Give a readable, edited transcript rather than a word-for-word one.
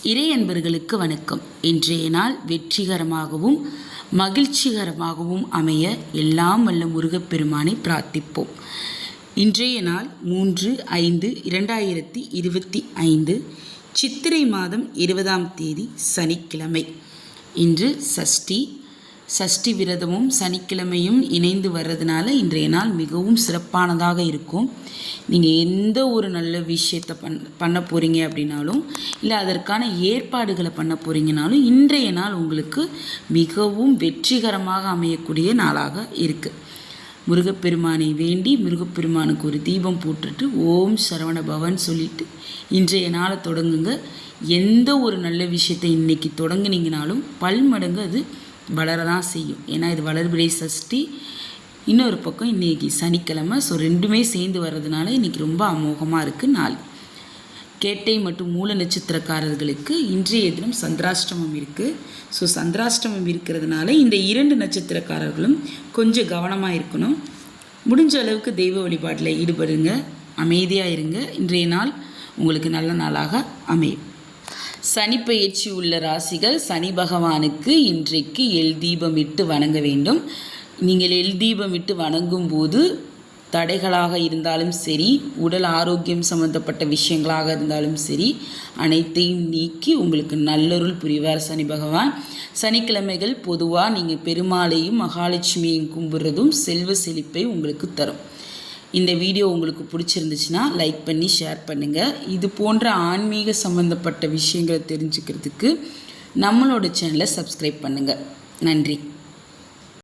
இறை அன்பர்களுக்கு வணக்கம். இன்றைய நாள் வெற்றிகரமாகவும் மகிழ்ச்சிகரமாகவும் அமைய எல்லாம் வல்ல முருகப்பெருமானை பிரார்த்திப்போம். இன்றைய நாள் 3/5/2025 சித்திரை மாதம் 20ஆம் தேதி சனிக்கிழமை. இன்று சஷ்டி விரதமும் சனிக்கிழமையும் இணைந்து வர்றதுனால இன்றைய நாள் மிகவும் சிறப்பானதாக இருக்கும். நீங்கள் எந்த ஒரு நல்ல விஷயத்தை பண்ண போகிறீங்க அப்படின்னாலும், இல்லை அதற்கான ஏற்பாடுகளை பண்ண போகிறீங்கனாலும் இன்றைய நாள் உங்களுக்கு மிகவும் வெற்றிகரமாக அமையக்கூடிய நாளாக இருக்குது. முருகப்பெருமானை வேண்டி முருகப்பெருமானுக்கு ஒரு தீபம் போட்டுட்டு ஓம் சரவண பவன் சொல்லிட்டு இன்றைய நாளை தொடங்குங்க. எந்த ஒரு நல்ல விஷயத்தை இன்றைக்கி தொடங்குனீங்கனாலும் பல்மடங்கு அது வளரதான் செய்யும். ஏன்னா இது வளர்பிறை சஷ்டி, இன்னொரு பக்கம் இன்றைக்கி சனிக்கிழமை. ஸோ ரெண்டுமே சேர்ந்து வர்றதுனால இன்றைக்கி ரொம்ப அமோகமாக இருக்குது நாள். கேட்டை மற்றும் மூல நட்சத்திரக்காரர்களுக்கு இன்றைய தினம் சந்திராஷ்டமம் இருக்குது. ஸோ சந்திராஷ்டமம் இருக்கிறதுனால இந்த 2 நட்சத்திரக்காரர்களும் கொஞ்சம் கவனமாக இருக்கணும். முடிஞ்ச அளவுக்கு தெய்வ வழிபாட்டில் ஈடுபடுங்க, அமைதியாக இருங்க. இன்றைய நாள் உங்களுக்கு நல்ல நாளாக அமையும். சனி பயிற்சி உள்ள ராசிகள் சனி பகவானுக்கு இன்றைக்கு எல் தீபம் இட்டு வணங்க வேண்டும். நீங்கள் எல் தீபம் இட்டு வணங்கும் போது தடைகளாக இருந்தாலும் சரி, உடல் ஆரோக்கியம் சம்பந்தப்பட்ட விஷயங்களாக இருந்தாலும் சரி, அனைத்தையும் நீக்கி உங்களுக்கு நல்லருள் புரிவார் சனி பகவான். சனிக்கிழமைகள் பொதுவாக நீங்கள் பெருமாளையும் மகாலட்சுமியையும் கும்பிட்றதும் செல்வ செழிப்பை உங்களுக்கு தரும். இந்த வீடியோ உங்களுக்கு பிடிச்சிருந்துச்சுன்னா லைக் பண்ணி ஷேர் பண்ணுங்கள். இது போன்ற ஆன்மீக சம்மந்தப்பட்ட விஷயங்களை தெரிஞ்சுக்கிறதுக்கு நம்மளோட சேனலை சப்ஸ்கிரைப் பண்ணுங்கள். நன்றி.